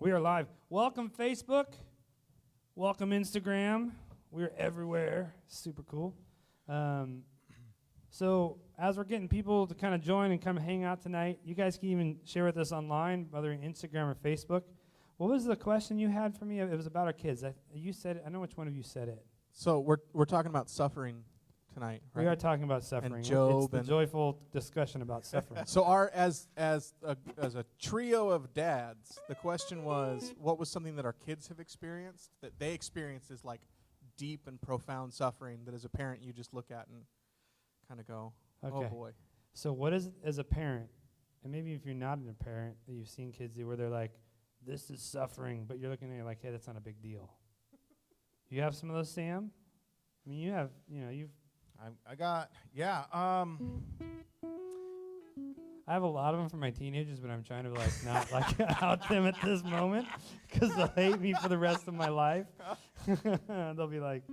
We are live. Welcome, Facebook. Welcome, Instagram. We're everywhere. Super cool. So as we're getting people to kind of join and come hang out tonight, you guys can even share with us online, whether in Instagram or Facebook. What was the question you had for me? It was about our kids. You said it. I know which one of you said it. So we're talking about suffering tonight, right? We are talking about suffering. And Job it's the joyful discussion about suffering. So as a trio of dads, the question was, what was something that our kids have experienced that they experienced as like deep and profound suffering that as a parent you just look at and kind of go, oh boy. So what is, as a parent, and maybe if you're not a parent, that you've seen kids do where they're like, this is suffering, but you're looking at it like, hey, that's not a big deal. You have some of those, Sam? I mean, you have, you've. I have a lot of them for my teenagers, but I'm trying to not out them at this moment because they'll hate me for the rest of my life. They'll be like,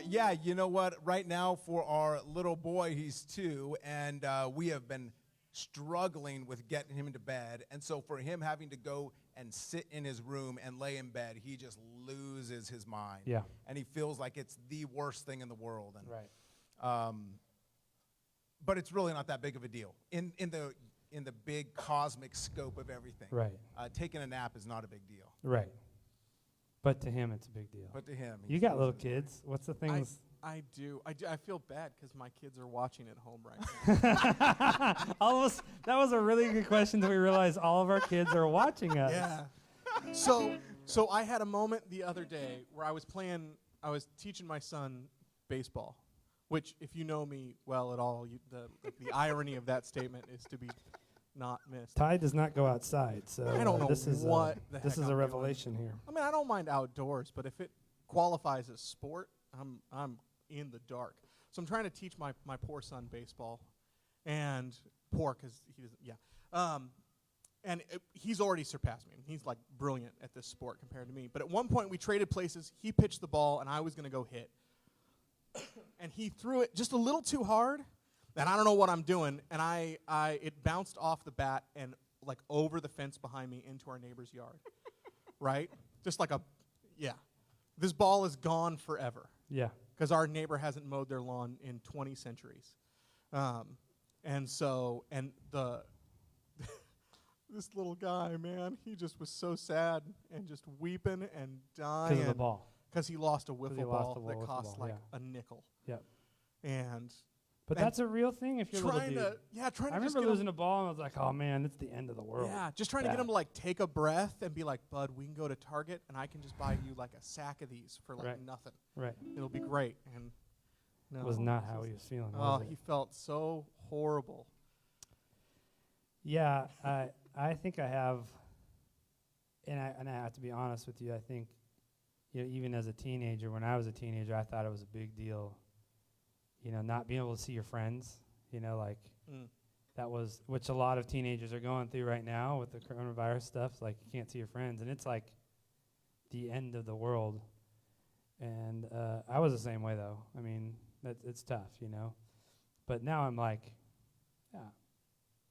yeah, you know what? Right now for our little boy, he's 2, and we have been struggling with getting him into bed. And so for him having to go and sit in his room and lay in bed, he just loses his mind. Yeah. And he feels like it's the worst thing in the world. And, right. But it's really not that big of a deal in the big cosmic scope of everything. Right. Taking a nap is not a big deal. Right. But to him, it's a big deal. But to him, you got little kids. What's the things? I do. I feel bad because my kids are watching at home right now. That was a really good question that we realized all of our kids are watching us. Yeah. So I had a moment the other day where I was teaching my son baseball, which if you know me well at all, the irony of that statement is to be not missed. Ty does not go outside, so I don't know this is a revelation here. I mean, I don't mind outdoors, but if it qualifies as sport, I'm in the dark. So I'm trying to teach my poor son baseball, and poor because he doesn't. Yeah, and he's already surpassed me. He's like brilliant at this sport compared to me. But at one point we traded places. He pitched the ball, and I was going to go hit, and he threw it just a little too hard. And I don't know what I'm doing, and it bounced off the bat and like over the fence behind me into our neighbor's yard, right? Just like this ball is gone forever. Yeah. Because our neighbor hasn't mowed their lawn in 20 centuries, and this little guy, man, he just was so sad and just weeping and dying because of the ball. Because he lost a wiffle ball that cost a nickel. Yep. But that's a real thing if you're trying little dude. I remember losing a ball and I was like, oh man, it's the end of the world. Yeah, just trying to get him to like take a breath and be like, bud, we can go to Target and I can just buy you like a sack of these for like nothing. Right. It'll be great. And no, it was not how he was feeling. Oh, he felt so horrible. Yeah, I think I have, and I have to be honest with you. I think, even as a teenager, when I was a teenager, I thought it was a big deal. Not being able to see your friends, that was, which a lot of teenagers are going through right now with the coronavirus stuff. It's like you can't see your friends, and it's like the end of the world. And I was the same way, though. I mean, it's tough, But now I'm like, yeah,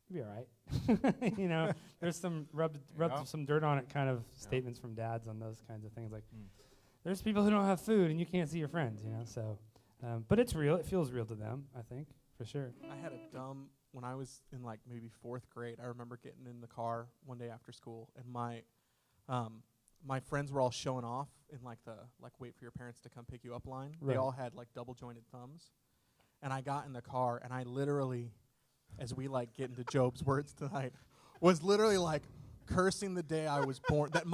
you'll be all right. There's some rub some dirt on it kind of statements from dads on those kinds of things. Like, there's people who don't have food, and you can't see your friends, so... but it's real. It feels real to them, I think, for sure. I had when I was in like maybe 4th grade, I remember getting in the car one day after school, and my friends were all showing off in like the wait for your parents to come pick you up line. Right. They all had like double jointed thumbs. And I got in the car, and I literally, as we get into Job's words tonight, was literally like cursing the day I was born, that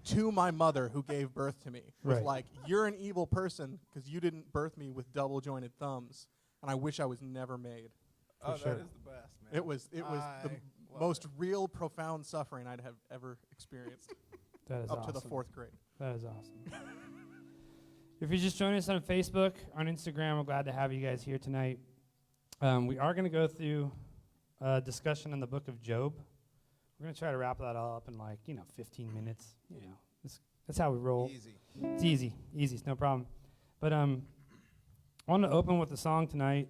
to my mother who gave birth to me, was like, you're an evil person because you didn't birth me with double jointed thumbs, and I wish I was never made. That is the best, man. It was the most real, profound suffering I'd have ever experienced. That is up awesome. to the 4th grade. That is awesome. If you're just joining us on Facebook, on Instagram, we're glad to have you guys here tonight. We are going to go through a discussion on the book of Job. We're going to try to wrap that all up in 15 minutes. That's how we roll. Easy. It's easy. It's no problem. But I want to open with a song tonight.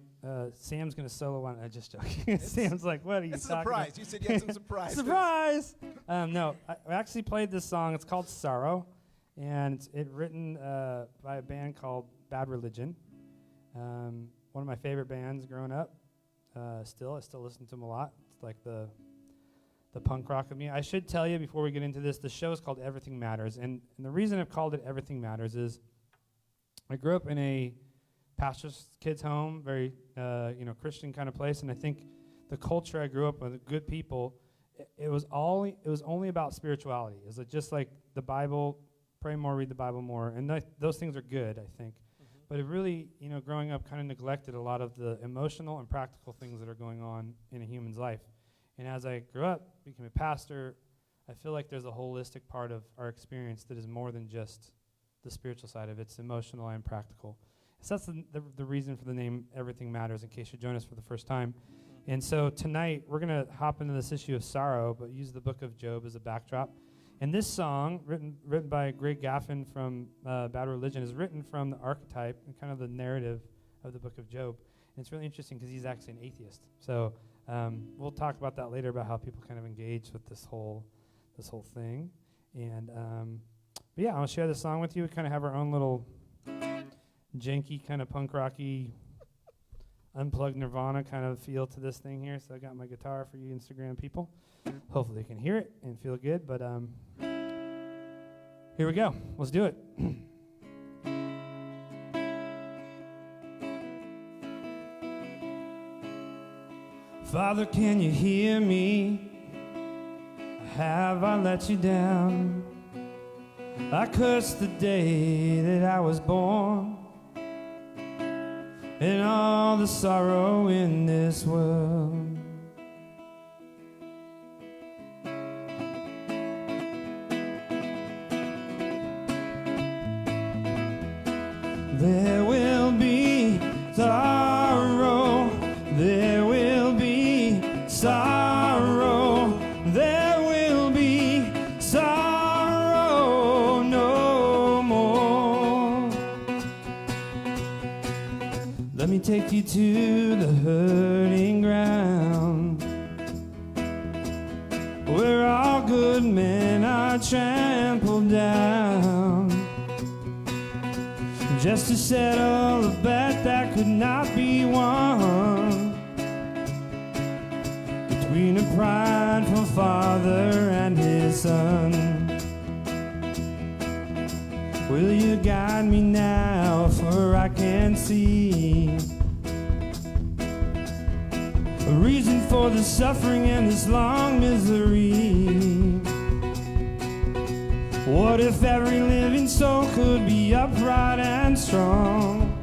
Sam's going to solo on it. Just joking. Sam's like, what are you It's a talking surprise. about? You said you had some surprises. Surprise! No, I actually played this song. It's called Sorrow, and it's written by a band called Bad Religion. One of my favorite bands growing up. I still listen to them a lot. It's like the punk rock of me. I should tell you before we get into this, the show is called Everything Matters, and the reason I've called it Everything Matters is I grew up in a pastor's kid's home, very Christian kind of place, and I think the culture I grew up with, good people, it was only about spirituality. It was just like the Bible, pray more, read the Bible more, and those things are good, I think. But it really, growing up, kind of neglected a lot of the emotional and practical things that are going on in a human's life. And as I grew up, became a pastor, I feel like there's a holistic part of our experience that is more than just the spiritual side of it. It's emotional and practical. So that's the reason for the name Everything Matters, in case you join us for the first time. And so tonight, we're going to hop into this issue of sorrow, but use the book of Job as a backdrop. And this song, written by Greg Gaffin from Bad Religion, is written from the archetype and kind of the narrative of the book of Job. And it's really interesting because he's actually an atheist. So we'll talk about that later, about how people kind of engage with this whole thing. And but yeah, I'll share this song with you. We kind of have our own little janky, kind of punk rocky, unplugged Nirvana kind of feel to this thing here. So I got my guitar for you Instagram people. Hopefully you can hear it and feel good. But here we go. Let's do it. Father, can you hear me? Have I let you down? I cursed the day that I was born, and all the sorrow in this world. There will be sorrow, there will be sorrow, there will be sorrow no more. Let me take you to the hurting ground, where all good men are trampled down, just to settle a bet that could not be won, between a prideful father and his son. Will you guide me now, for I can't see a reason for the suffering and this long misery. What if every living soul could be upright and strong?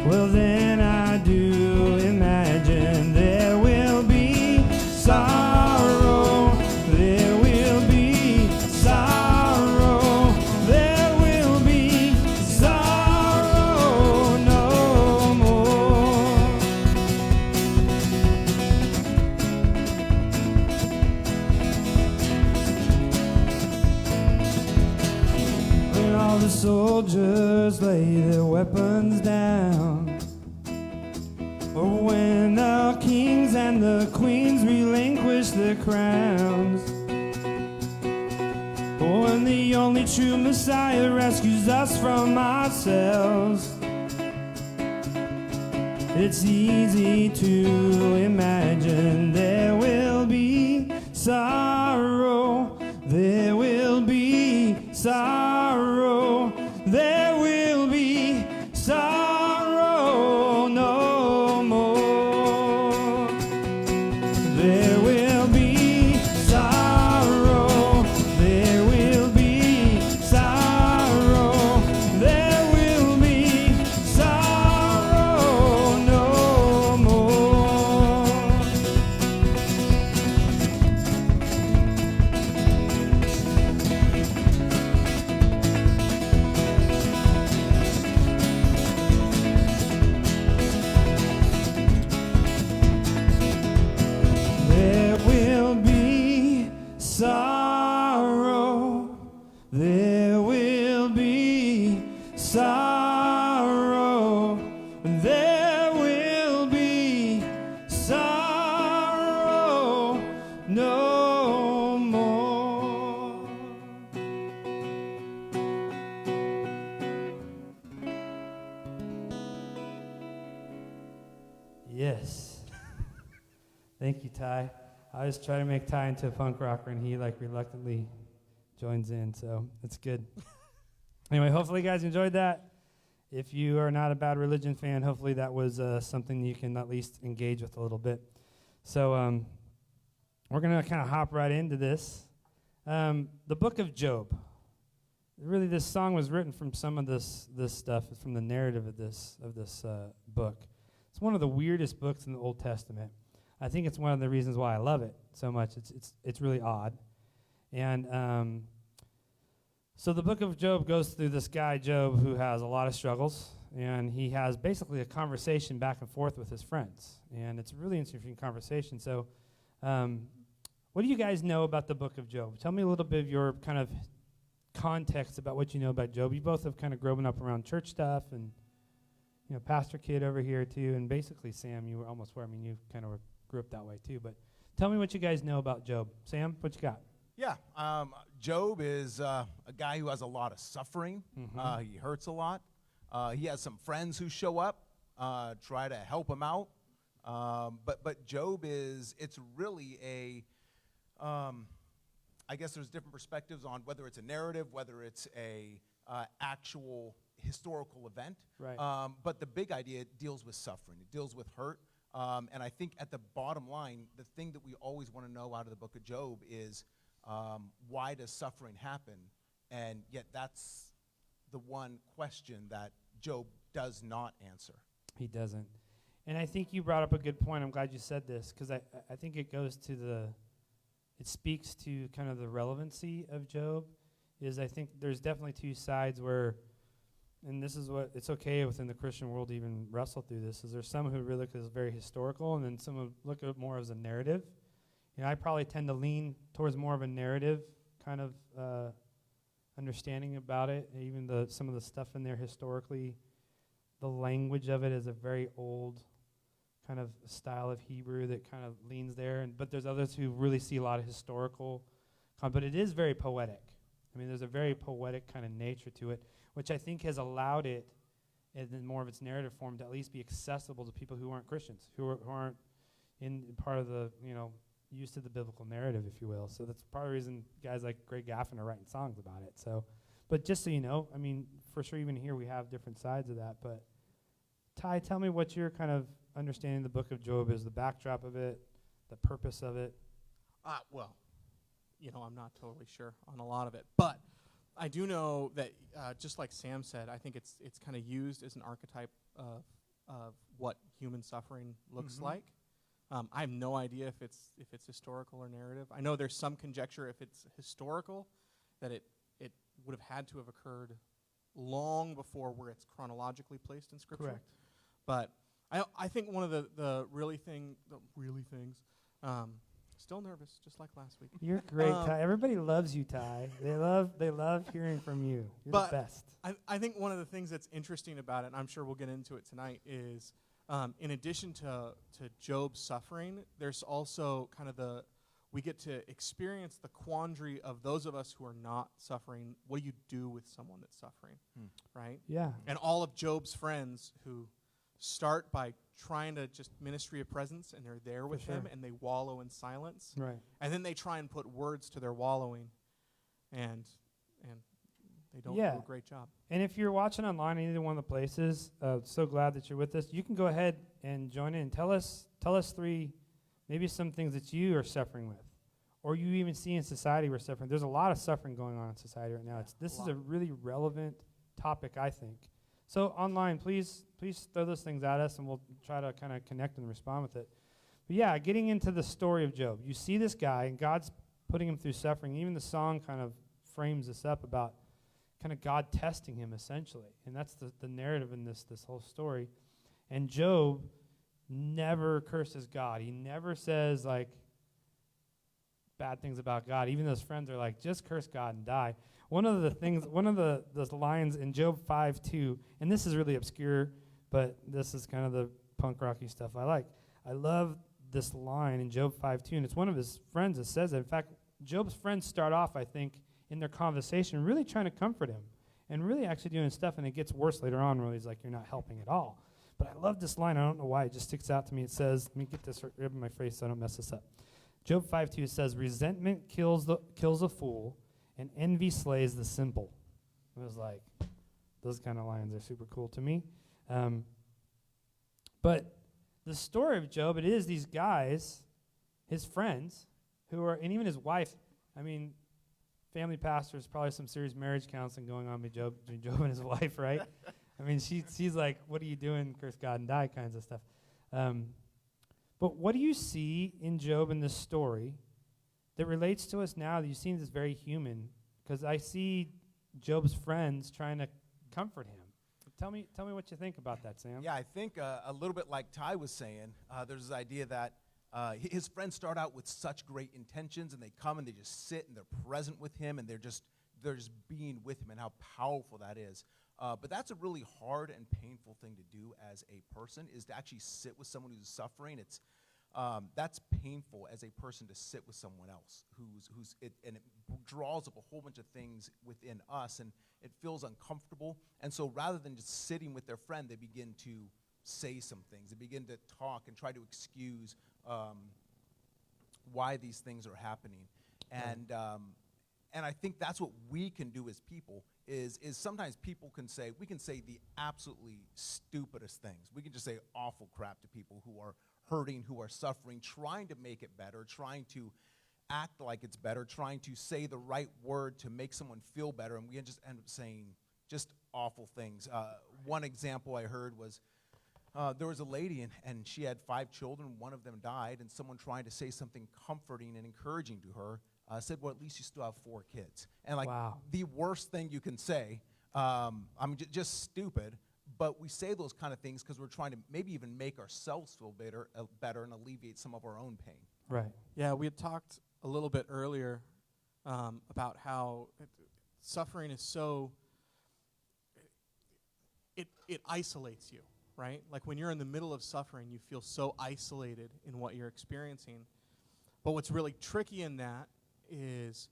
Well, then I do imagine there will be sorrow, there will be sorrow, there will be sorrow no more. When all the soldiers lay their weapons down, or when the kings and the queens relinquish their crowns, or when the only true Messiah rescues us from ourselves, it's easy to imagine there will be sorrow, there will be sorrow, there will be sorrow no more. There will be sorrow, there will be sorrow, there will be sorrow no more. Thank you, Ty. I was trying to make Ty into a punk rocker, and he reluctantly joins in, so it's good. Anyway, hopefully you guys enjoyed that. If you are not a Bad Religion fan, hopefully that was something you can at least engage with a little bit. So we're going to kind of hop right into this. The book of Job. Really, this song was written from some of this stuff, from the narrative of this book. It's one of the weirdest books in the Old Testament. I think it's one of the reasons why I love it so much. It's really odd. And so the book of Job goes through this guy, Job, who has a lot of struggles, and he has basically a conversation back and forth with his friends. And it's a really interesting conversation. So what do you guys know about the book of Job? Tell me a little bit of your kind of context about what you know about Job. You both have kind of grown up around church stuff, and pastor kid over here too, and basically Sam, you were almost where, you kind of grew up that way too. But tell me what you guys know about Job. Sam, what you got? Yeah, Job is a guy who has a lot of suffering. Mm-hmm. He hurts a lot. He has some friends who show up, try to help him out. But Job it's really I guess there's different perspectives on whether it's a narrative, whether it's a actual historical event. Right. But the big idea, it deals with suffering. It deals with hurt. And I think at the bottom line, the thing that we always want to know out of the book of Job is, why does suffering happen? And yet that's the one question that Job does not answer. He doesn't. And I think you brought up a good point. I'm glad you said this, because I think it goes to it speaks to kind of the relevancy of Job. I think there's definitely two sides where, and this is what, it's okay within the Christian world to even wrestle through this, is there's some who really look at it as very historical, and then some who look at it more as a narrative. I probably tend to lean towards more of a narrative kind of understanding about it. Even some of the stuff in there historically, the language of it is a very old kind of style of Hebrew that kind of leans there. But there's others who really see a lot of historical, but it is very poetic. There's a very poetic kind of nature to it, which I think has allowed it, in more of its narrative form, to at least be accessible to people who aren't Christians, who aren't in part of the, used to the biblical narrative, if you will. So that's part of the reason guys like Greg Gaffin are writing songs about it. So, but just so you know, for sure, even here we have different sides of that. But Ty, tell me what your kind of understanding of the book of Job is, the backdrop of it, the purpose of it. Well, I'm not totally sure on a lot of it, but I do know that, just like Sam said, I think it's kind of used as an archetype of what human suffering looks like. I have no idea if it's historical or narrative. I know there's some conjecture if it's historical that it would have had to have occurred long before where it's chronologically placed in Scripture. Correct. But I think one of the really things. Still nervous, just like last week. You're great, Ty. Everybody loves you, Ty. They love hearing from you. You're the best. I think one of the things that's interesting about it, and I'm sure we'll get into it tonight, is in addition to Job's suffering, there's also kind of we get to experience the quandary of those of us who are not suffering. What do you do with someone that's suffering, right? Yeah. And all of Job's friends who start by trying to just ministry of presence, and they're there with him, and they wallow in silence. Right. And then they try and put words to their wallowing, and they don't do a great job. And if you're watching online in either one of the places, so glad that you're with us. You can go ahead and join in and tell us maybe some things that you are suffering with, or you even see in society we're suffering. There's a lot of suffering going on in society right now. This is a really relevant topic, I think. So online, please throw those things at us, and we'll try to kind of connect and respond with it. But yeah, getting into the story of Job. You see this guy, and God's putting him through suffering. Even the song kind of frames this up about kind of God testing him, essentially. And that's the narrative in this whole story. And Job never curses God. He never says, bad things about God. Even those friends are like, just curse God and die. One of the lines in Job 5:2, and this is really obscure, but this is kind of the punk rocky stuff I like. I love this line in Job 5:2, and it's one of his friends that says it. In fact, Job's friends start off, I think, in their conversation really trying to comfort him and really actually doing stuff, and it gets worse later on where he's like, you're not helping at all. But I love this line. I don't know why. It just sticks out to me. It says, let me get this right in my face so I don't mess this up. Job 5:2 says, resentment kills a fool, and envy slays the simple. It was like, those kind of lines are super cool to me. But the story of Job, it is these guys, his friends, who are, and even his wife, I mean, family pastors, probably some serious marriage counseling going on between Job and his wife, right? I mean, she's like, what are you doing, curse God and die kinds of stuff. But what do you see in Job in this story that relates to us now that you seem this very human? Because I see Job's friends trying to comfort him. Tell me what you think about that, Sam. Yeah, I think a little bit like Ty was saying, there's this idea that his friends start out with such great intentions, and they come and they just sit and they're present with him, and they're just being with him, and how powerful that is. But that's a really hard and painful thing to do as a person, is to actually sit with someone who's suffering. That's painful as a person to sit with someone else and it draws up a whole bunch of things within us, and it feels uncomfortable. And so rather than just sitting with their friend, they begin to say some things. They begin to talk and try to excuse why these things are happening. And I think that's what we can do as people is sometimes we can say the absolutely stupidest things. We can just say awful crap to people who are hurting, who are suffering, trying to make it better, trying to act like it's better, trying to say the right word to make someone feel better, and we just end up saying just awful things. One example I heard was there was a lady, and she had 5 children. One of them died, and someone trying to say something comforting and encouraging to her said, well, at least you still have 4 kids. And Wow. the worst thing you can say, just stupid, but we say those kind of things because we're trying to maybe even make ourselves feel better and alleviate some of our own pain. Right. Yeah, we had talked a little bit earlier about how suffering is so, it isolates you, right? Like when you're in the middle of suffering, you feel so isolated in what you're experiencing. But what's really tricky in that is,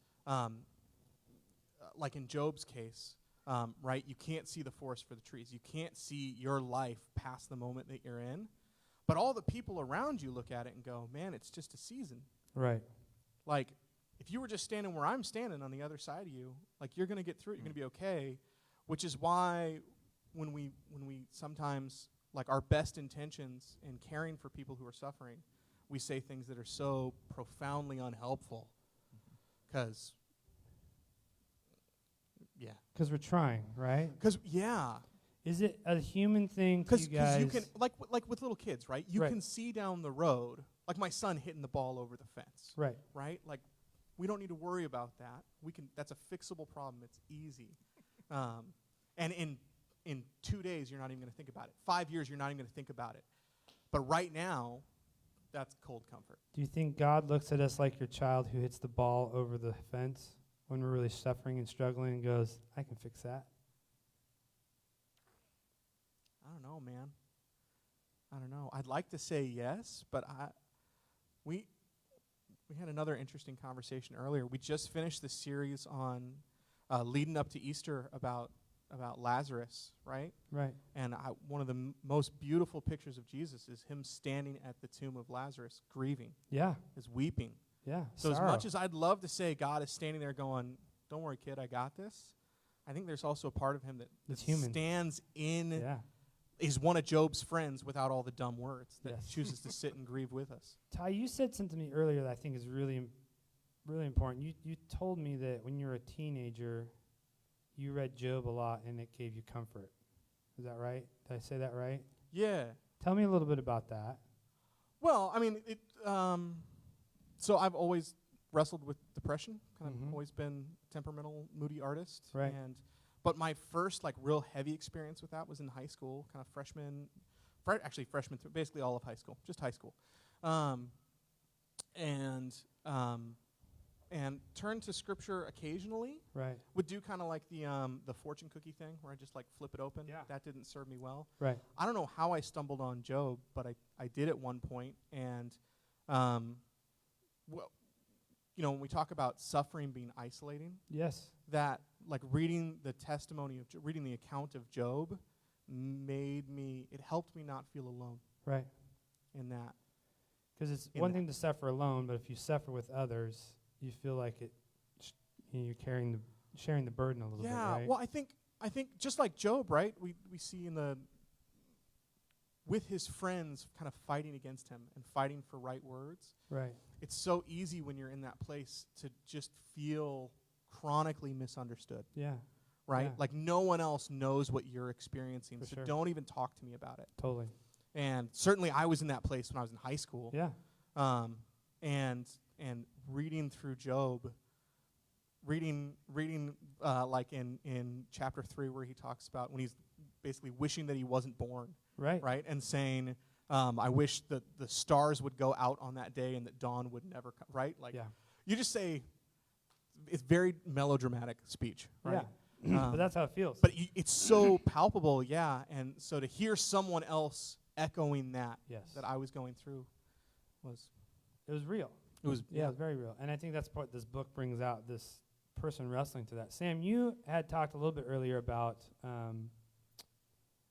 like in Job's case, right? You can't see the forest for the trees. You can't see your life past the moment that you're in. But all the people around you look at it and go, man, it's just a season. Right. Like, if you were just standing where I'm standing on the other side of you, like, you're going to get through it. You're going to be okay, which is why when we sometimes, like, our best intentions in caring for people who are suffering, we say things that are so profoundly unhelpful because, yeah. Because we're trying, right? Because, yeah. Is it a human thing to you guys? Because you can, like with little kids, right? You Right. can see down the road, like my son hitting the ball over the fence. Right. Right? Like, we don't need to worry about that. That's a fixable problem. It's easy. And in 2 days, you're not even going to think about it. 5 years, you're not even going to think about it. But right now, that's cold comfort. Do you think God looks at us like your child who hits the ball over the fence when we're really suffering and struggling and goes, I can fix that? I don't know, man. I don't know. I'd like to say yes, but we had another interesting conversation earlier. We just finished the series on leading up to Easter about Lazarus, right? Right. And one of the most beautiful pictures of Jesus is him standing at the tomb of Lazarus, grieving, Yeah. is weeping. Yeah. So Sorrow. as much as I'd love to say God is standing there going, don't worry, kid, I got this, I think there's also a part of him that It's human. stands in, Yeah. is one of Job's friends without all the dumb words, that Yes. chooses to sit and grieve with us. Ty, you said something to me earlier that I think is really, really important. You told me that when you were a teenager, you read Job a lot and it gave you comfort. Is that right? Did I say that right? Yeah. Tell me a little bit about that. Well, I mean, so I've always wrestled with depression, kind of Mhm. always been temperamental, moody artist. Right. But my first, like, real heavy experience with that was in high school, kind of freshman through basically all of high school, just high school. And turned to scripture occasionally. Right. Would do kind of like the fortune cookie thing, where I just, like, flip it open. Yeah. That didn't serve me well. Right. I don't know how I stumbled on Job, but I did at one point. And, well, you know, when we talk about suffering being isolating, Yes. that, like, reading the testimony of reading the account of Job it helped me not feel alone Right. in that. Because it's In one that. thing to suffer alone, but if you suffer with others, you feel like you're sharing the burden a little bit, Yeah, right? well, I think just like Job, right? We see with his friends kind of fighting against him and fighting for right words. Right. It's so easy when you're in that place to just feel chronically misunderstood, Yeah. right? Yeah. Like no one else knows what you're experiencing, For so sure. don't even talk to me about it. Totally. And certainly I was in that place when I was in high school. Yeah. And reading through Job, reading like in chapter 3 where he talks about when he's basically wishing that he wasn't born, Right. right? And saying, I wish that the stars would go out on that day and that dawn would never come, right? Like, Yeah. you just say, it's very melodramatic speech, right? Yeah. But that's how it feels. But it's so palpable, yeah. And so to hear someone else echoing that yes. that I was going through It was real. it was Yeah, it was very real. And I think that's what this book brings out, this person wrestling to that. Sam, you had talked a little bit earlier about an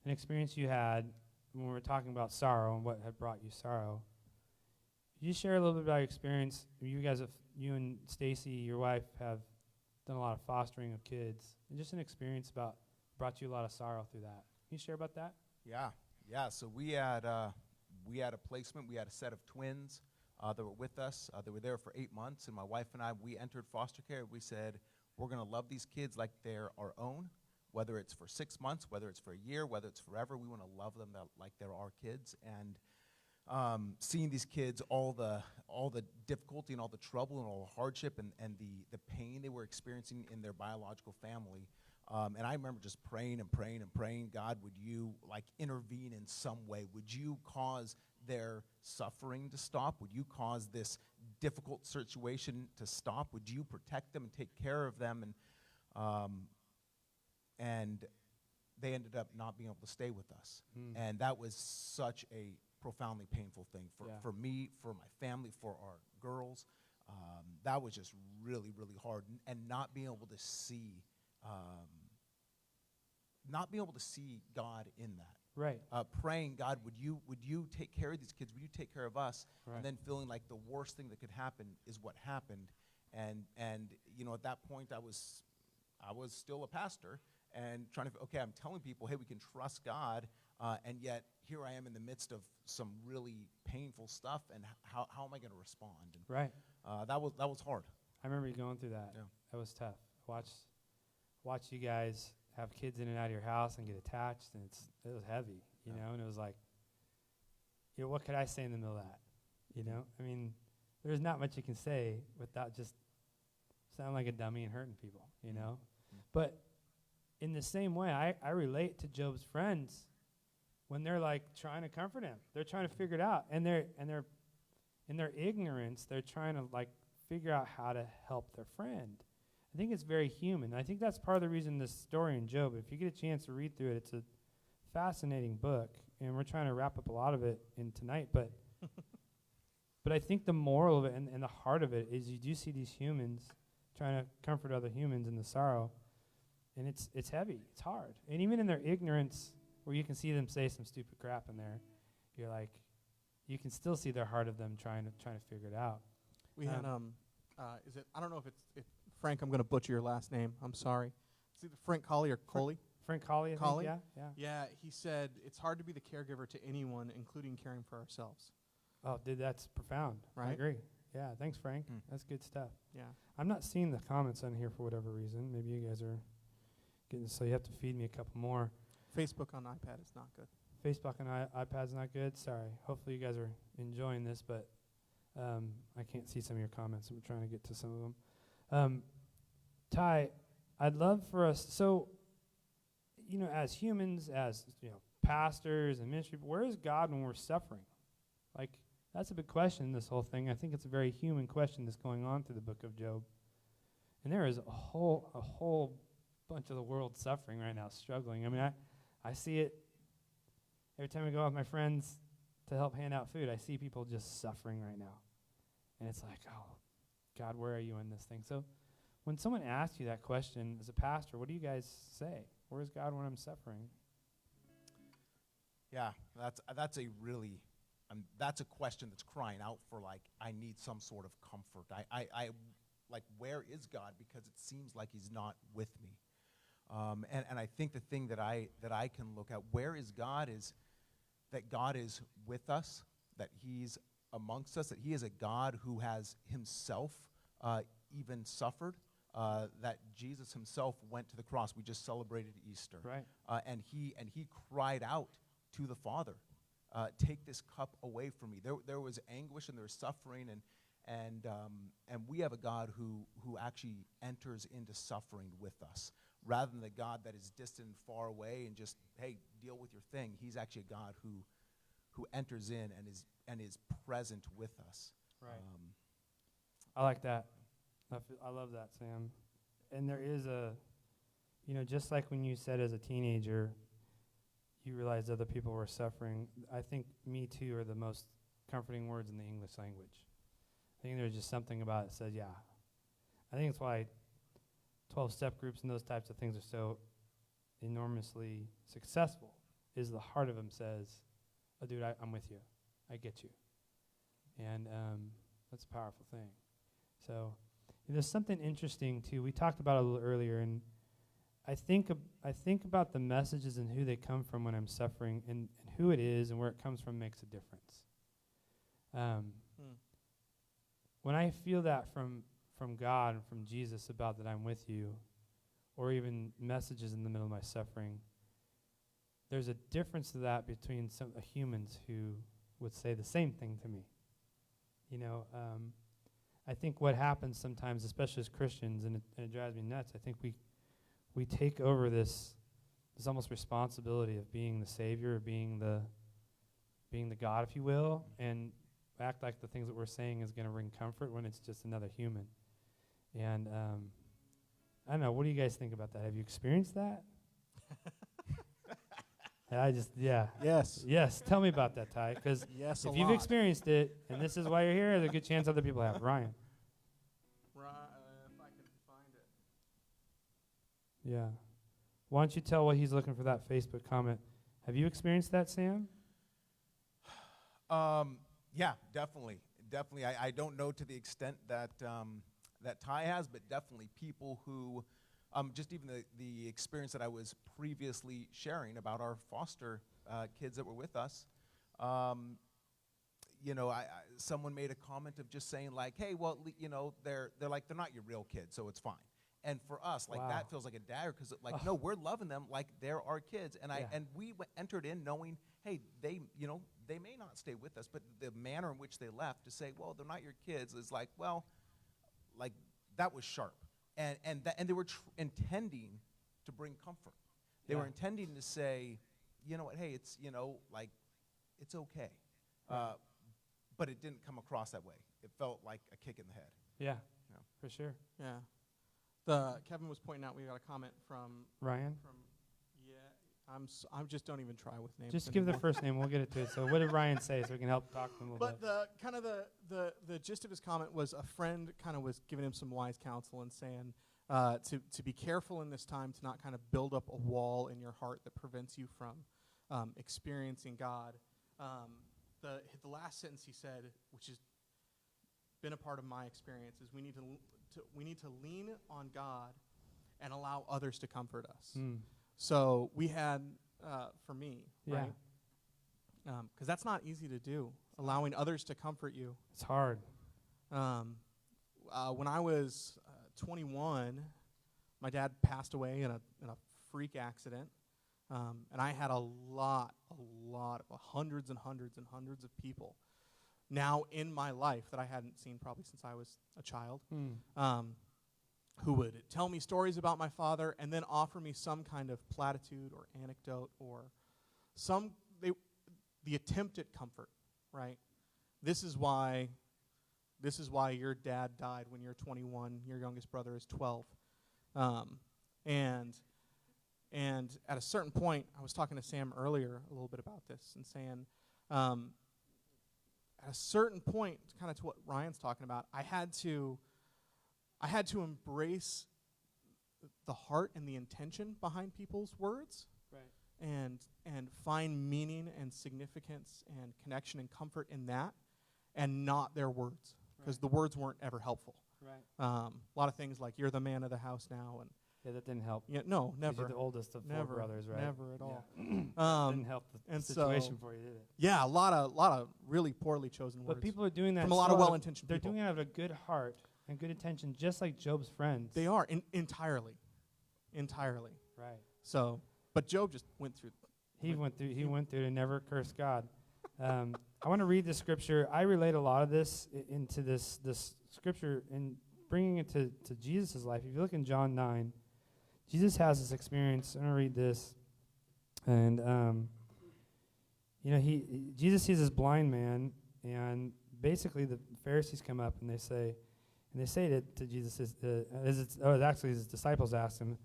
experience you had when we were talking about sorrow and what had brought you sorrow. Could you share a little bit about your experience? You and Stacy, your wife, have done a lot of fostering of kids, and just an experience about brought you a lot of sorrow through that. Can you share about that? Yeah. So we had a placement. We had a set of twins that were with us. They were there for 8 months, and my wife and I, we entered foster care. We said, we're going to love these kids like they're our own, whether it's for 6 months, whether it's for a year, whether it's forever. We want to love them like they're our kids. And seeing these kids, all the difficulty and all the trouble and all the hardship and the pain they were experiencing in their biological family. And I remember just praying and praying and praying, God, would you intervene in some way? Would you cause their suffering to stop? Would you cause this difficult situation to stop? Would you protect them and take care of them? And they ended up not being able to stay with us. And that was such a profoundly painful thing for me, for my family, for our girls. That was just really, really hard. And not being able to see God in that. Right. Praying, God, would you take care of these kids? Would you take care of us? Right. And then feeling like the worst thing that could happen is what happened. And at that point, I was still a pastor and trying to, I'm telling people, hey, we can trust God, and yet here I am in the midst of some really painful stuff, and how am I going to respond? And, Right. that was hard. I remember you going through that. Yeah. That was tough. Watch you guys have kids in and out of your house and get attached, and it was heavy, you know, and it was like, what could I say in the middle of that? You know? I mean, there's not much you can say without just sounding like a dummy and hurting people, you know? But in the same way, I relate to Job's friends when they're like trying to comfort him. They're trying to figure it out, and they're in their ignorance, they're trying to like figure out how to help their friend. I think it's very human. I think that's part of the reason this story in Job, if you get a chance to read through it, it's a fascinating book, and we're trying to wrap up a lot of it in tonight, but I think the moral of it and the heart of it is you do see these humans trying to comfort other humans in the sorrow, and it's heavy, it's hard. And even in their ignorance, where you can see them say some stupid crap in there, you're like, you can still see their heart of them trying to figure it out. We had is it? I don't know if it's Frank. I'm going to butcher your last name. I'm sorry. It's either Frank Colley or Coley. Frank Colley, I Colley? think. Yeah. Yeah, he said it's hard to be the caregiver to anyone, including caring for ourselves. Oh, dude, that's profound. I Right? agree. Yeah, thanks, Frank. Mm. That's good stuff. Yeah. I'm not seeing the comments on here for whatever reason. Maybe you guys are getting, so you have to feed me a couple more. Facebook on iPad is not good. Facebook and iPad's not good. Sorry. Hopefully you guys are enjoying this, but I can't see some of your comments. I'm trying to get to some of them. Ty, I'd love for us, so, as humans, as, pastors and ministry, where is God when we're suffering? Like, that's a big question, this whole thing. I think it's a very human question that's going on through the book of Job. And there is a whole bunch of the world suffering right now, struggling. I mean, I see it every time I go out with my friends to help hand out food. I see people just suffering right now. And it's like, oh, God, where are you in this thing? So when someone asks you that question as a pastor, what do you guys say? Where is God when I'm suffering? Yeah, that's a really that's a question that's crying out for, like, I need some sort of comfort. I like, where is God? Because it seems like He's not with me. And I think the thing that I can look at, where is God, is that God is with us, that He's amongst us, that He is a God who has Himself even suffered, that Jesus Himself went to the cross. We just celebrated Easter. Right. And he cried out to the Father, take this cup away from me. There was anguish and there was suffering, and we have a God who actually enters into suffering with us, rather than the God that is distant and far away and just, hey, deal with your thing. He's actually a God who enters in and is present with us. Right. I like that. I love that, Sam. And there is just like when you said as a teenager, you realized other people were suffering. I think me too are the most comforting words in the English language. I think there's just something about it that says, yeah. I think it's why 12-step groups and those types of things are so enormously successful, is the heart of them says, oh, dude, I'm with you. I get you. And that's a powerful thing. So there's something interesting, too. We talked about it a little earlier, and I think about the messages and who they come from when I'm suffering, and who it is and where it comes from makes a difference. When I feel that from God and from Jesus about that I'm with you, or even messages in the middle of my suffering, there's a difference to that between some humans who would say the same thing to me. I think what happens sometimes, especially as Christians, and it drives me nuts, I think we take over this almost responsibility of being the Savior, of being the God, if you will, and act like the things that we're saying is going to bring comfort when it's just another human. And I don't know, what do you guys think about that? Have you experienced that? Yes. Yes, tell me about that, Ty, because Yes, if you've experienced it, and this is why you're here, there's a good chance other people have. Ryan. If I can find it. Yeah. Why don't you tell what he's looking for that Facebook comment? Have you experienced that, Sam? Yeah, definitely. I don't know to the extent that that Ty has, but definitely people who, just even the experience that I was previously sharing about our foster kids that were with us. Someone made a comment of just saying, like, hey, well, they're not your real kids, so it's fine. And for us, like, Wow. that feels like a dagger, because no, we're loving them like they're our kids. And Yeah. we entered in knowing, hey, they may not stay with us, but the manner in which they left to say, well, they're not your kids, is like, well, like, that was sharp. And they were intending to bring comfort. They were intending to say, you know what, hey, it's, it's okay. But it didn't come across that way. It felt like a kick in the head. Yeah, Yeah. for sure. Yeah. Kevin was pointing out, we got a comment from Ryan? I just don't even try with names. Just give anymore. the first name. We'll get it to it. So what did Ryan say so we can help talk to him a little But bit? the gist of his comment was, a friend kind of was giving him some wise counsel and saying to be careful in this time, to not kind of build up a wall in your heart that prevents you from experiencing God. The last sentence he said, which has been a part of my experience, is we need to lean on God and allow others to comfort us. So we had, for me, Yeah. right? Because that's not easy to do, allowing others to comfort you. It's hard. When I was 21, my dad passed away in a freak accident, and I had a lot of hundreds and hundreds and hundreds of people now in my life that I hadn't seen probably since I was a child, who would tell me stories about my father and then offer me some kind of platitude or anecdote or the attempt at comfort, right? This is why your dad died when you're 21, your youngest brother is 12. And at a certain point, I was talking to Sam earlier a little bit about this and saying, at a certain point, kind of to what Ryan's talking about, I had to embrace the heart and the intention behind people's words. Right. and find meaning and significance and connection and comfort in that, and not their words, because the words weren't ever helpful. Right. A lot of things like, you're the man of the house now, and Yeah, that didn't help. no, 'Cause never. You're the oldest of four Never, brothers, right? never at all. Didn't help the and situation so- for you, did it? Yeah, a lot of really poorly chosen But words. people are doing that from a lot of still well-intentioned They're people. doing it out of a good heart and good intention, just like Job's friends. They are entirely. Right. So, but Job just went through. He went through to never curse God. I want to read the scripture. I relate a lot of this into this scripture and bringing it to Jesus' life. If you look in John 9, Jesus has this experience. I'm going to read this. And, Jesus sees this blind man, and basically the Pharisees come up and they say to Jesus, actually his disciples asked him,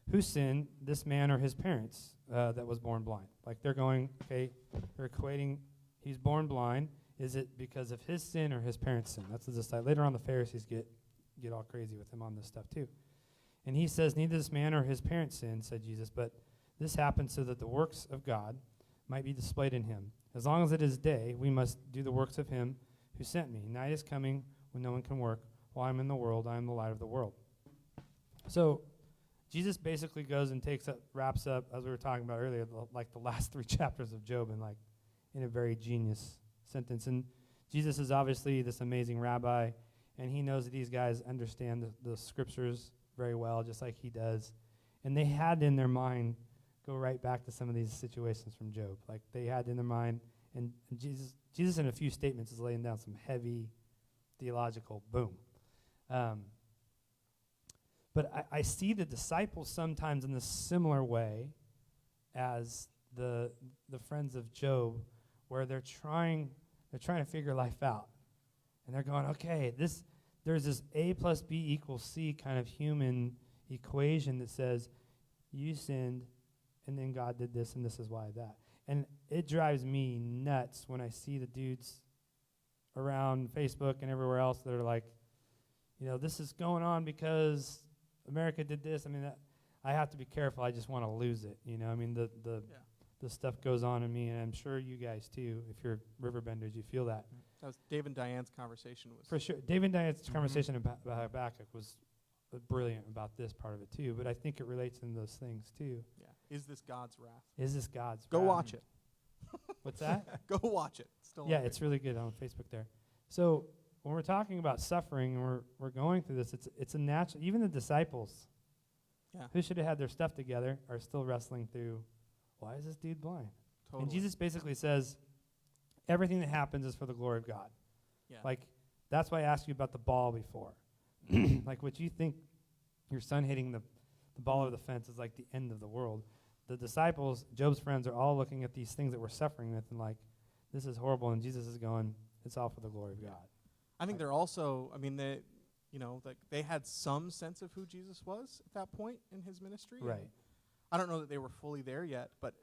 who sinned, this man or his parents, that was born blind? Like they're going, okay, they're equating, he's born blind. Is it because of his sin or his parents' sin? That's the disciple. Later on, the Pharisees get all crazy with him on this stuff too. And he says, neither this man or his parents sinned, said Jesus, but this happened so that the works of God might be displayed in him. As long as it is day, we must do the works of him who sent me. Night is coming when no one can work. While I'm in the world, I am the light of the world. So Jesus basically goes and wraps up, as we were talking about earlier, the last 3 chapters of Job in a very genius sentence. And Jesus is obviously this amazing rabbi, and he knows that these guys understand the scriptures very well, just like he does. And they had in their mind go right back to some of these situations from Job. Like they had in their mind, and Jesus in a few statements is laying down some heavy theological boom. But I see the disciples sometimes in a similar way as the friends of Job, where they're trying to figure life out. And they're going, okay, there's this A plus B equals C kind of human equation that says you sinned and then God did this and this is why that. And it drives me nuts when I see the dudes around Facebook and everywhere else that are like, this is going on because America did this. I mean, I have to be careful. I just want to lose it. The stuff goes on in me, and I'm sure you guys too. If you're Riverbenders, you feel that. That was Dave and Diane's conversation. For sure. Dave and Diane's conversation about Habakkuk was brilliant about this part of it too, but I think it relates in those things too. Yeah. Is this God's wrath? Is this God's Go wrath? watch it. What's that? Go watch it. It's still Yeah, on it's really good on Facebook there. So when we're talking about suffering and we're going through this, it's a natural. Even the disciples, who should have had their stuff together, are still wrestling through. Why is this dude blind? Totally. And Jesus basically says, everything that happens is for the glory of God. Yeah. Like, that's why I asked you about the ball before. Like, what you think your son hitting the ball over the fence is like the end of the world. The disciples, Job's friends, are all looking at these things that we're suffering with and like, this is horrible. And Jesus is going, it's all for the glory of God. I think they're also, they had some sense of who Jesus was at that point in his ministry. Right. I don't know that they were fully there yet, but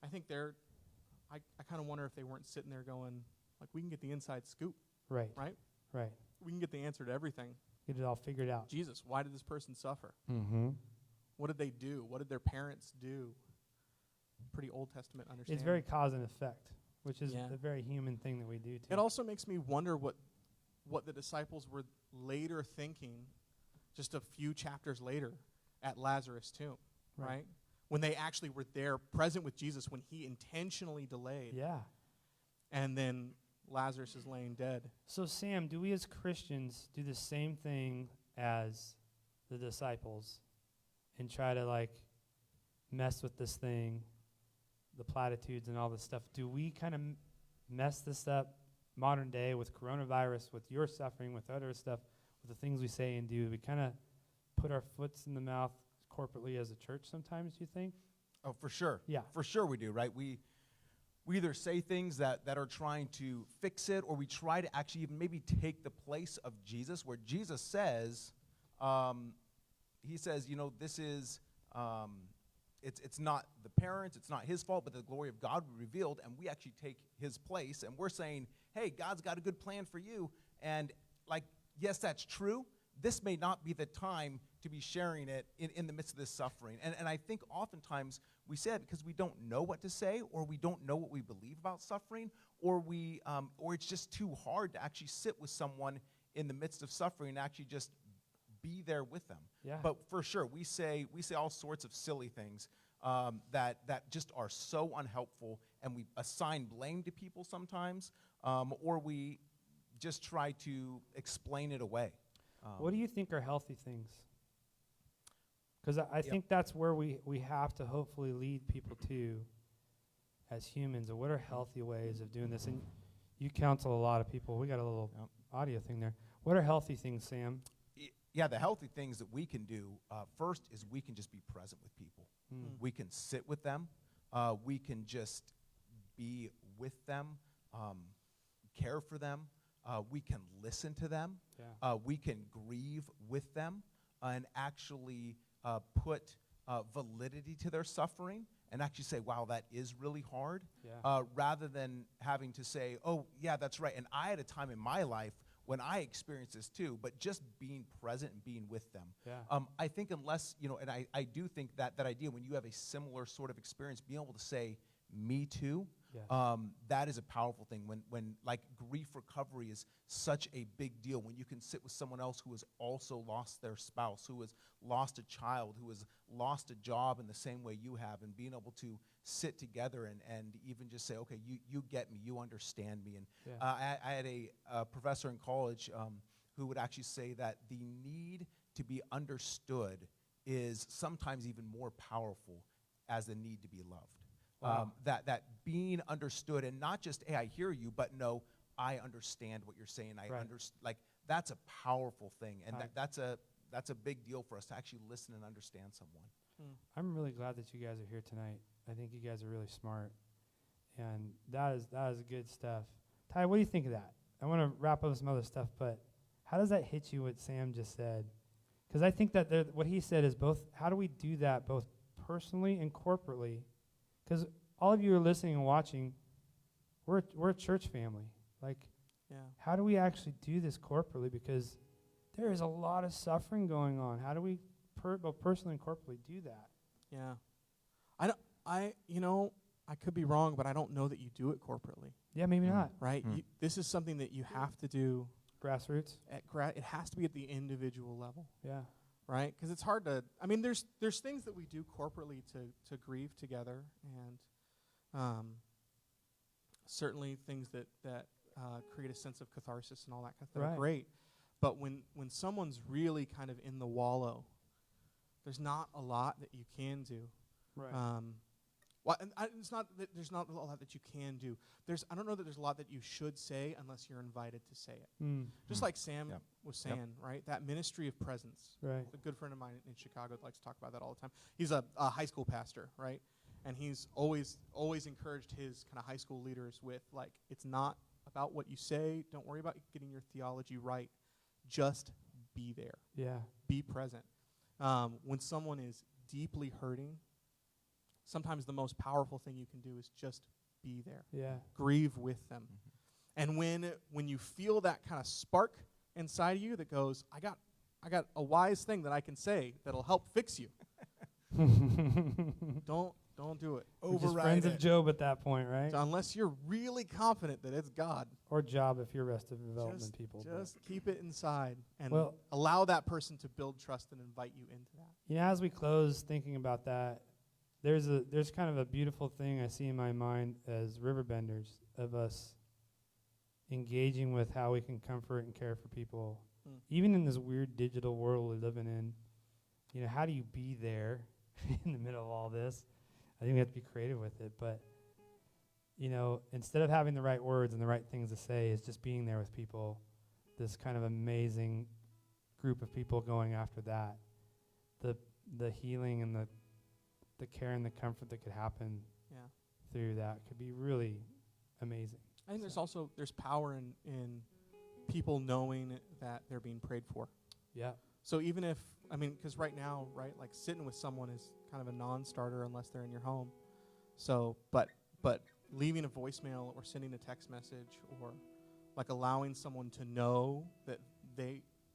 I think I kind of wonder if they weren't sitting there going, like, we can get the inside scoop. Right. Right? Right. We can get the answer to everything. Get it all figured out. Jesus, why did this person suffer? Mm-hmm. What did they do? What did their parents do? Pretty Old Testament understanding. It's very cause and effect, which is Yeah. a very human thing that we do too. It also makes me wonder what the disciples were later thinking, just a few chapters later, at Lazarus' tomb, right? When they actually were there, present with Jesus, when he intentionally delayed. Yeah. And then Lazarus is laying dead. So, Sam, do we as Christians do the same thing as the disciples and try to, like, mess with this thing, the platitudes and all this stuff? Do we kind of mess this up modern day with coronavirus, with your suffering, with other stuff, with the things we say and do? We kind of put our foots in the mouth corporately as a church sometimes, do you think? Oh, for sure. Yeah. For sure we do, right? We either say things that are trying to fix it, or we try to actually even maybe take the place of Jesus, where Jesus says, he says, this is, it's not the parents, it's not his fault, but the glory of God revealed, and we actually take his place, and we're saying, hey, God's got a good plan for you, and like, yes, that's true, this may not be the time to be sharing it in the midst of this suffering. And I think oftentimes we say it because we don't know what to say, or we don't know what we believe about suffering, or or it's just too hard to actually sit with someone in the midst of suffering and actually just be there with them. Yeah. But for sure, we say all sorts of silly things that just are so unhelpful, and we assign blame to people sometimes, or we just try to explain it away. What do you think are healthy things? Because I think that's where we have to hopefully lead people to as humans. Or what are healthy ways of doing this? And you counsel a lot of people. We got a little audio thing there. What are healthy things, Sam? Yeah, the healthy things that we can do, first is we can just be present with people. We can sit with them. We can just be with them, care for them. We can listen to them. Yeah. We can grieve with them and actually put validity to their suffering and actually say, wow, that is really hard, Yeah. rather than having to say, oh, yeah, that's right. And I had a time in my life when I experienced this too, but just being present and being with them. Yeah. I think unless, and I do think that idea, when you have a similar sort of experience, being able to say, me too, Yes. that is a powerful thing. When like grief recovery is such a big deal, when you can sit with someone else who has also lost their spouse, who has lost a child, who has lost a job in the same way you have, and being able to sit together and even just say, okay, you get me, you understand me. And Yeah. I had a professor in college who would actually say that the need to be understood is sometimes even more powerful as the need to be loved. Wow. That being understood, and not just, hey, I hear you, but no, I understand what you're saying. Right. Like, that's a powerful thing, and Right. that's a big deal for us to actually listen and understand someone. I'm really glad that you guys are here tonight. I think you guys are really smart, and that is good stuff. Ty, what do you think of that? I want to wrap up some other stuff, but how does that hit you, what Sam just said? Because I think that what he said is both, how do we do that both personally and corporately? Because all of you are listening and watching, we're a church family. Like, Yeah. how do we actually do this corporately? Because there is a lot of suffering going on. How do we both personally and corporately do that? Yeah. I could be wrong, but I don't know that you do it corporately, Yeah, maybe not. right? This is something that you have to do Grassroots. it has to be at the individual level, Yeah. right? Because it's hard to, there's things that we do corporately to grieve together, and certainly things that create a sense of catharsis and all that kind of stuff Right. are great. But when someone's really kind of in the wallow, there's not a lot that you can do. Right. It's not that there's not a lot that you can do. I don't know that there's a lot that you should say unless you're invited to say it. Just like Sam Yep. was saying, right? That ministry of presence. Right. A good friend of mine in Chicago likes to talk about that all the time. He's a high school pastor, right? And he's always encouraged his kind of high school leaders with, like, it's not about what you say. Don't worry about getting your theology right. Just be there. Yeah. Be present. When someone is deeply hurting, sometimes the most powerful thing you can do is just be there. Yeah. Grieve with them. And when you feel that kind of spark inside of you that goes, I got a wise thing that I can say that'll help fix you. Don't do it. We're just Override friends it. of Job at that point, right? So unless you're really confident that it's God, Or Job if you're Arrested Development people. but- just keep it inside and Well- allow that person to build trust and invite you into that. You know, as we close thinking about that, there's kind of a beautiful thing I see in my mind as riverbenders of us engaging with how we can comfort and care for people, even in this weird digital world we're living in. You know, how do you be there in the middle of all this? I think we have to be creative with it, but you know, instead of having the right words and the right things to say, is just being there with people. This kind of amazing group of people going after that, the healing and the care and the comfort that could happen Yeah. through that could be really amazing. I think there's power in people knowing that they're being prayed for. Yeah. So even if, because right now, right, like sitting with someone is kind of a non-starter unless they're in your home. So, but leaving a voicemail or sending a text message or like allowing someone to know that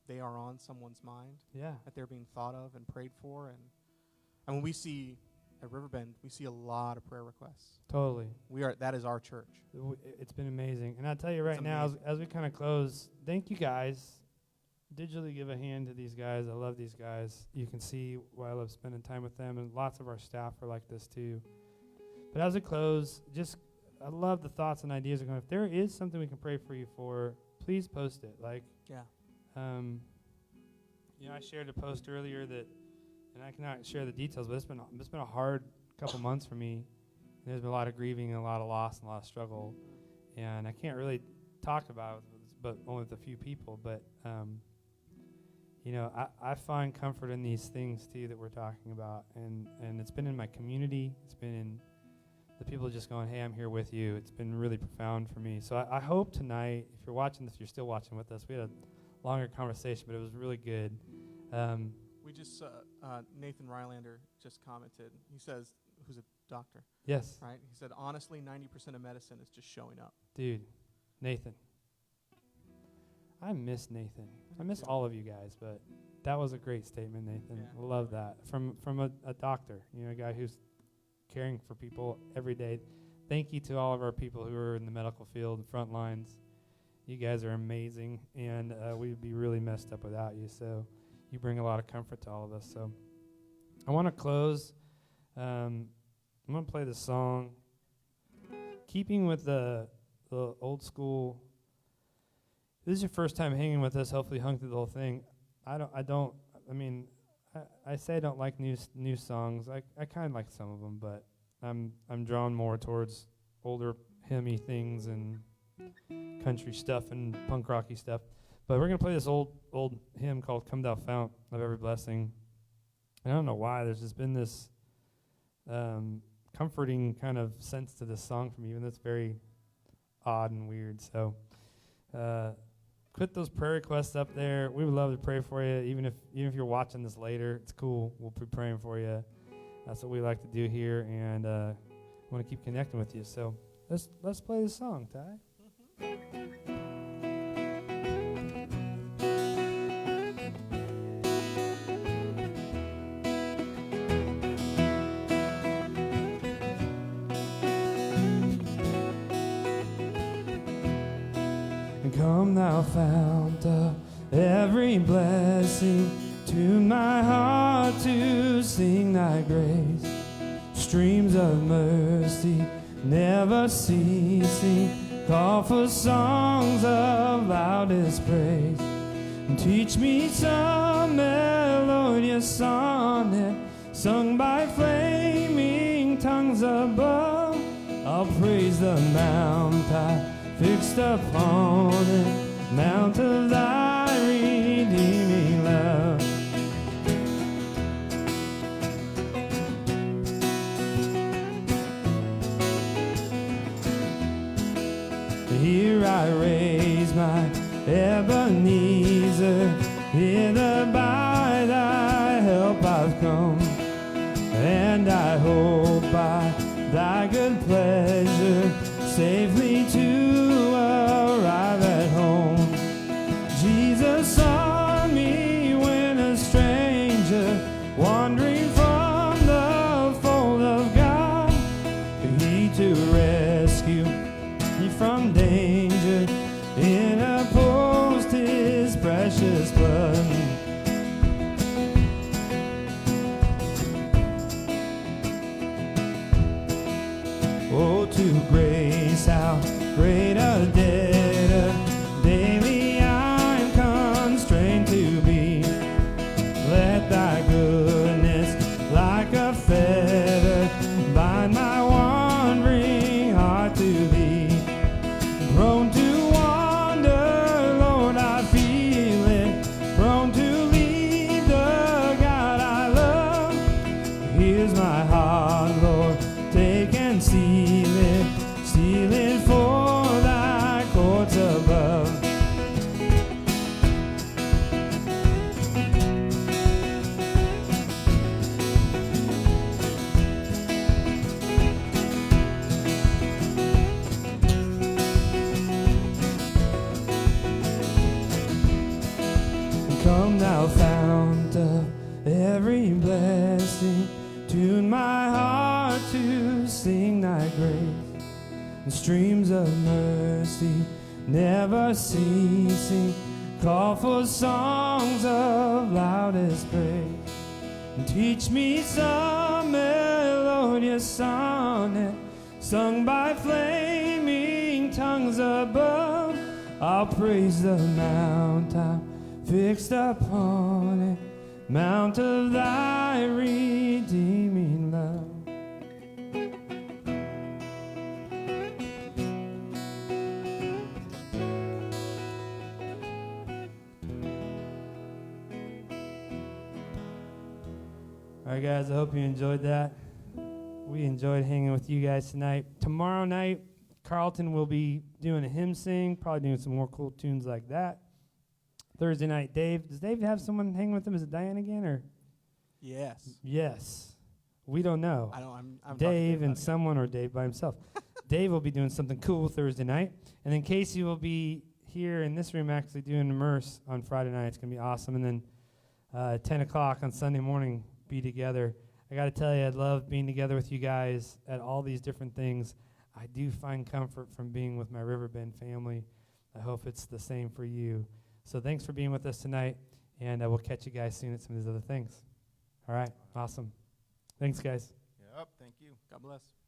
they are on someone's mind, Yeah. that they're being thought of and prayed for. And when we see at Riverbend, we see a lot of prayer requests. Totally. That is our church. It's been amazing. And I'll tell you right It's now, amazing. as we kind of close, thank you guys. Digitally give a hand to these guys. I love these guys. You can see why I love spending time with them, and lots of our staff are like this too. But as we close, I love the thoughts and ideas are going. If there is something we can pray for you for, please post it. Yeah. I shared a post earlier that, and I cannot share the details, but it's been a hard couple months for me. There's been a lot of grieving and a lot of loss and a lot of struggle, and I can't really talk about it, but only with a few people. But I find comfort in these things too that we're talking about, and it's been in my community. It's been in the people just going, "Hey, I'm here with you." It's been really profound for me. So I hope tonight, if you're watching this, you're still watching with us. We had a longer conversation, but it was really good. We just, Nathan Rylander just commented. He says, who's a doctor, Yes, right? He said, honestly, 90% of medicine is just showing up. dude, Nathan. I miss Nathan. I miss all of you guys, but that was a great statement, Nathan. Yeah. I love that. From a doctor, a guy who's caring for people every day. Thank you to all of our people who are in the medical field, front lines. You guys are amazing, and we'd be really messed up without you. So you bring a lot of comfort to all of us. So I want to close. I'm going to play this song. Keeping with the old school. This is your first time hanging with us. Hopefully, hung through the whole thing. I say I don't like new songs. I kind of like some of them, but I'm drawn more towards older hymny things and country stuff and punk rocky stuff. But we're gonna play this old hymn called "Come Thou Fount of Every Blessing." And I don't know why. There's just been this comforting kind of sense to this song for me, even though it's very odd and weird. So put those prayer requests up there. We would love to pray for you, even if you're watching this later. It's cool. We'll be praying for you. That's what we like to do here, and want to keep connecting with you. So let's play this song, Ty. Come thou fount of every blessing, to my heart to sing thy grace. Streams of mercy never ceasing, call for songs of loudest praise. And teach me some melodious sonnet sung by flaming tongues above. I'll praise the mount I fixed upon it, mount of thy redeeming love. Here I raise my Ebenezer, hither by thy help I've come, and I hope by thy good pleasure safely to arrive at home. Jesus saw me when a stranger, wandering from the fold of God, he to rescue me from danger, interposed his precious blood. Oh, to grace, how great a debtor daily I'm constrained to be. Let thy goodness, like a feather, bind my wandering heart to thee. Prone to wander, Lord, I feel it. Prone to leave the God I love. Here's my heart, Lord, take and seal it for thy court thou fount of every blessing, tune my heart to sing thy grace, and streams of mercy never ceasing, call for songs of loudest praise, and teach me some melodious sonnet sung by flaming tongues above. I'll praise the mount I'm fixed upon it, mount of thy redeeming love. All right, guys, I hope you enjoyed that. We enjoyed hanging with you guys tonight. Tomorrow night, Carlton will be doing a hymn sing, probably doing some more cool tunes like that. Thursday night, Dave. Does Dave have someone hanging with him? Is it Diane again, or? Yes. Yes. We don't know. I don't. I'm talking to Dave and about it. someone, or Dave by himself. Dave will be doing something cool Thursday night. And then Casey will be here in this room actually doing Immerse on Friday night. It's going to be awesome. And then 10 o'clock on Sunday morning, be together. I got to tell you, I love being together with you guys at all these different things. I do find comfort from being with my Riverbend family. I hope it's the same for you. So thanks for being with us tonight, and we'll catch you guys soon at some of these other things. All right, awesome. Thanks, guys. Yep, thank you. God bless.